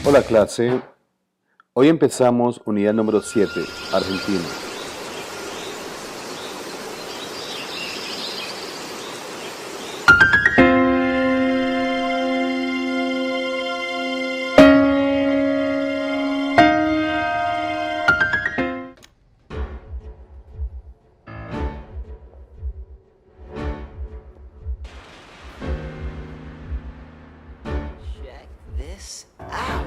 Hola clase, hoy empezamos unidad número 7, Argentina. Check this out.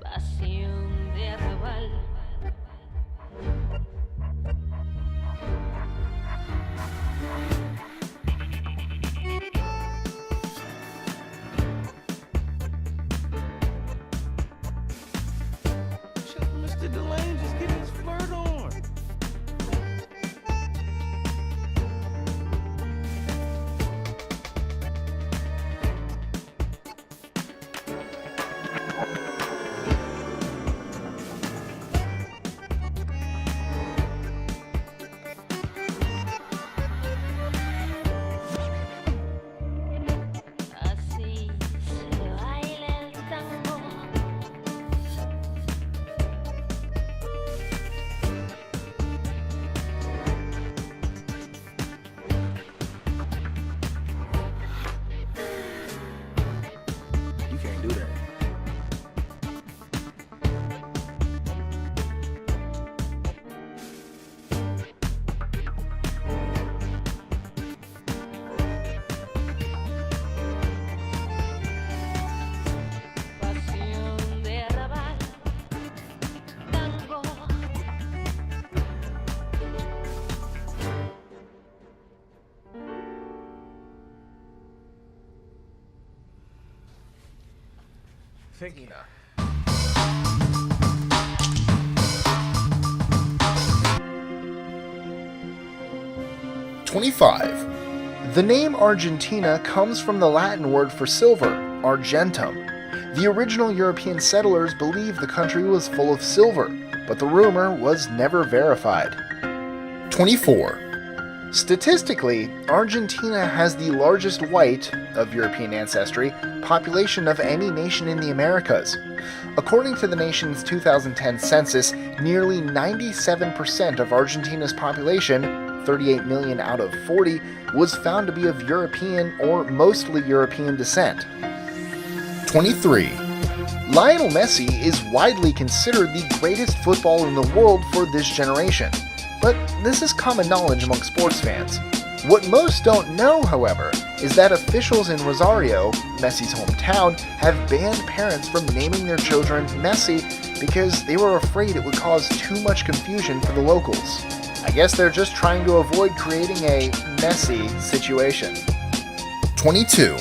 Pasión de arrabal. Mr. Delane just getting his flirt on. Así se baila el tango. You can't do that. Pasión de arrabal. Tango. Tina. The name Argentina comes from the Latin word for silver, argentum. The original European settlers believed the country was full of silver, but the rumor was never verified. 24. Statistically, Argentina has the largest white, of European ancestry, population of any nation in the Americas. According to the nation's 2010 census, nearly 97% of Argentina's population, 38 million out of 40, was found to be of European or mostly European descent. 23. Lionel Messi is widely considered the greatest footballer in the world for this generation, but this is common knowledge among sports fans. What most don't know, however, is that officials in Rosario, Messi's hometown, have banned parents from naming their children Messi because they were afraid it would cause too much confusion for the locals. I guess they're just trying to avoid creating a messy situation. 22.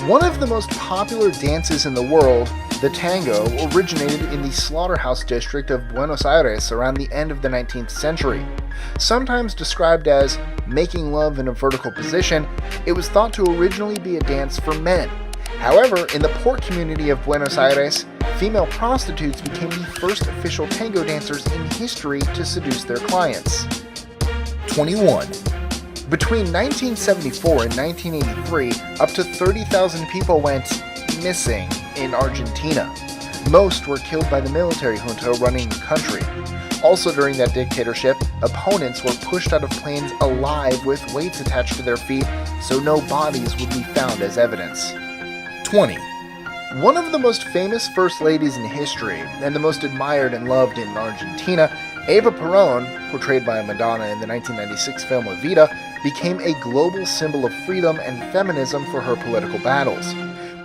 One of the most popular dances in the world, the tango, originated in the slaughterhouse district of Buenos Aires around the end of the 19th century. Sometimes described as making love in a vertical position, it was thought to originally be a dance for men. However, in the port community of Buenos Aires, female prostitutes became the first official tango dancers in history to seduce their clients. 21. Between 1974 and 1983, up to 30,000 people went missing in Argentina. Most were killed by the military junta running the country. Also during that dictatorship, opponents were pushed out of planes alive with weights attached to their feet so no bodies would be found as evidence. 20. One of the most famous first ladies in history, and the most admired and loved in Argentina, Eva Perón, portrayed by Madonna in the 1996 film Evita, became a global symbol of freedom and feminism for her political battles.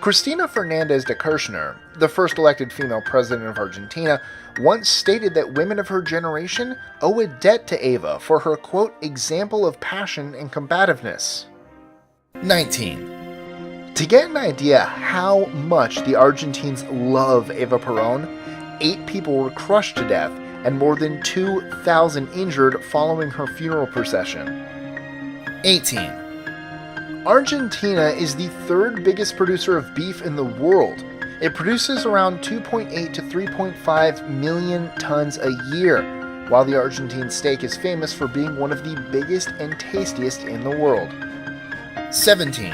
Cristina Fernández de Kirchner, the first elected female president of Argentina, once stated that women of her generation owe a debt to Eva for her, quote, example of passion and combativeness. 19. To get an idea how much the Argentines love Eva Perón, 8 people were crushed to death and more than 2,000 injured following her funeral procession. 18. Argentina is the third biggest producer of beef in the world. It produces around 2.8 to 3.5 million tons a year, while the Argentine steak is famous for being one of the biggest and tastiest in the world. 17.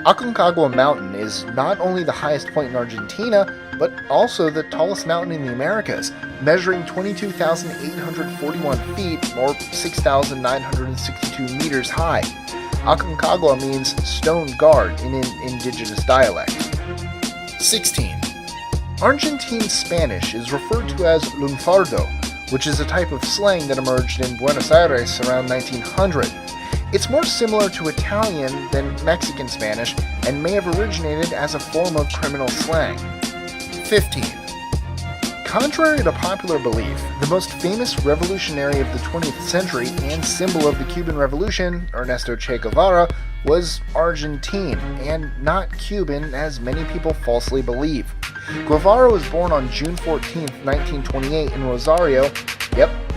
Aconcagua Mountain is not only the highest point in Argentina, but also the tallest mountain in the Americas, measuring 22,841 feet, or 6,962 meters high. Aconcagua means stone guard in an indigenous dialect. 16. Argentine Spanish is referred to as lunfardo, which is a type of slang that emerged in Buenos Aires around 1900. It's more similar to Italian than Mexican Spanish and may have originated as a form of criminal slang. 15. Contrary to popular belief, the most famous revolutionary of the 20th century and symbol of the Cuban Revolution, Ernesto Che Guevara, was Argentine and not Cuban as many people falsely believe. Guevara was born on June 14, 1928 in Rosario,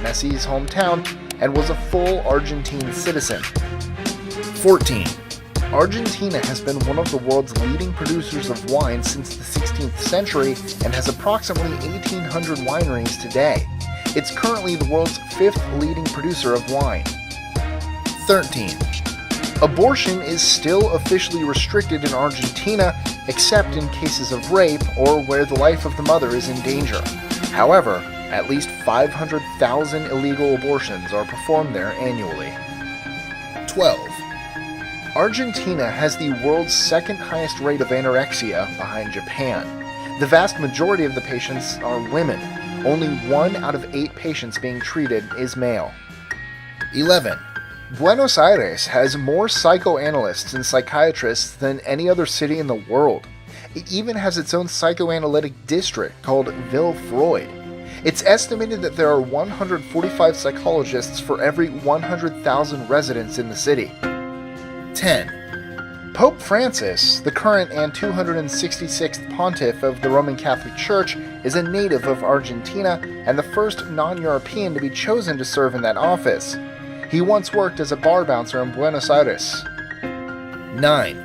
Messi's hometown, and was a full Argentine citizen. 14. Argentina has been one of the world's leading producers of wine since the 16th century and has approximately 1,800 wineries today. It's currently the world's 5th leading producer of wine. 13. Abortion is still officially restricted in Argentina, except in cases of rape or where the life of the mother is in danger. However, at least 500,000 illegal abortions are performed there annually. 12. Argentina has the world's second highest rate of anorexia behind Japan. The vast majority of the patients are women. Only 1 out of 8 patients being treated is male. 11. Buenos Aires has more psychoanalysts and psychiatrists than any other city in the world. It even has its own psychoanalytic district called Ville Freud. It's estimated that there are 145 psychologists for every 100,000 residents in the city. 10. Pope Francis, the current and 266th pontiff of the Roman Catholic Church, is a native of Argentina and the first non-European to be chosen to serve in that office. He once worked as a bar bouncer in Buenos Aires. 9.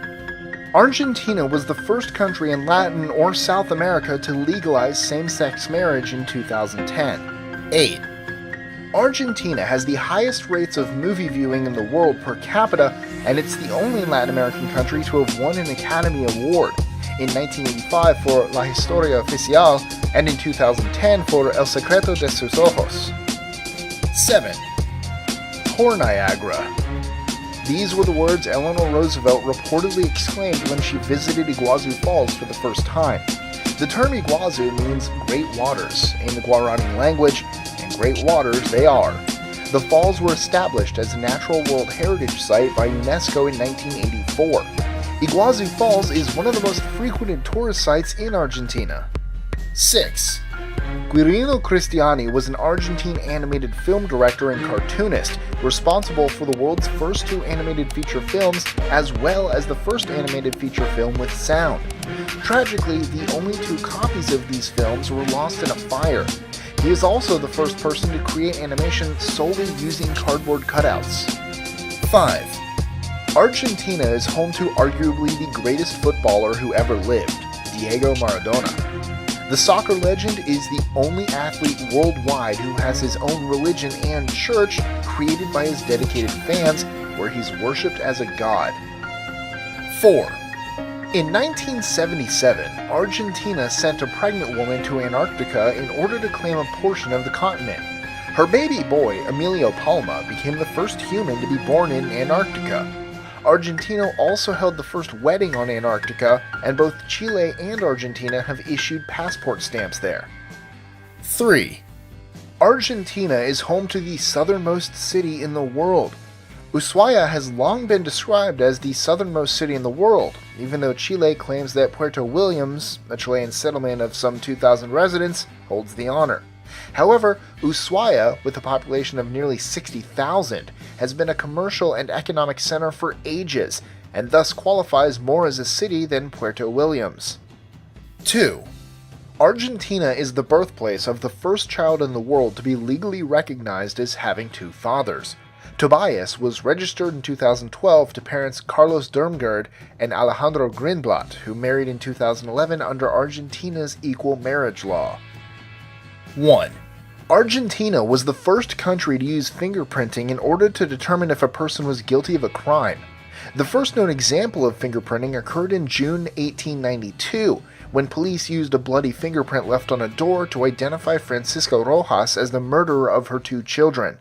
Argentina was the first country in Latin or South America to legalize same-sex marriage in 2010. 8. Argentina has the highest rates of movie viewing in the world per capita, and it's the only Latin American country to have won an Academy Award, in 1985 for La Historia Oficial, and in 2010 for El Secreto de sus Ojos. 7. Poor Niagara. These were the words Eleanor Roosevelt reportedly exclaimed when she visited IGUAZU Falls for the first time. The term IGUAZU means Great Waters in the Guarani language, and Great Waters they are. The falls were established as a Natural World Heritage Site by UNESCO in 1984. IGUAZU Falls is one of the most frequented tourist sites in Argentina. 6. Quirino Cristiani was an Argentine animated film director and cartoonist, responsible for the world's first 2 animated feature films, as well as the first animated feature film with sound. Tragically, the only 2 copies of these films were lost in a fire. He is also the first person to create animation solely using cardboard cutouts. 5. Argentina is home to arguably the greatest footballer who ever lived, Diego Maradona. The soccer legend is the only athlete worldwide who has his own religion and church created by his dedicated fans, where he's worshipped as a god. 4. In 1977, Argentina sent a pregnant woman to Antarctica in order to claim a portion of the continent. Her baby boy, Emilio Palma, became the first human to be born in Antarctica. Argentina also held the first wedding on Antarctica, and both Chile and Argentina have issued passport stamps there. 3. Argentina is home to the southernmost city in the world. Ushuaia has long been described as the southernmost city in the world, even though Chile claims that Puerto Williams, a Chilean settlement of some 2,000 residents, holds the honor. However, Ushuaia, with a population of nearly 60,000, has been a commercial and economic center for ages, and thus qualifies more as a city than Puerto Williams. 2. Argentina is the birthplace of the first child in the world to be legally recognized as having 2 fathers. Tobias was registered in 2012 to parents Carlos Dermgard and Alejandro Greenblatt, who married in 2011 under Argentina's equal marriage law. 1. Argentina was the first country to use fingerprinting in order to determine if a person was guilty of a crime. The first known example of fingerprinting occurred in June 1892, when police used a bloody fingerprint left on a door to identify Francisca Rojas as the murderer of her 2 children.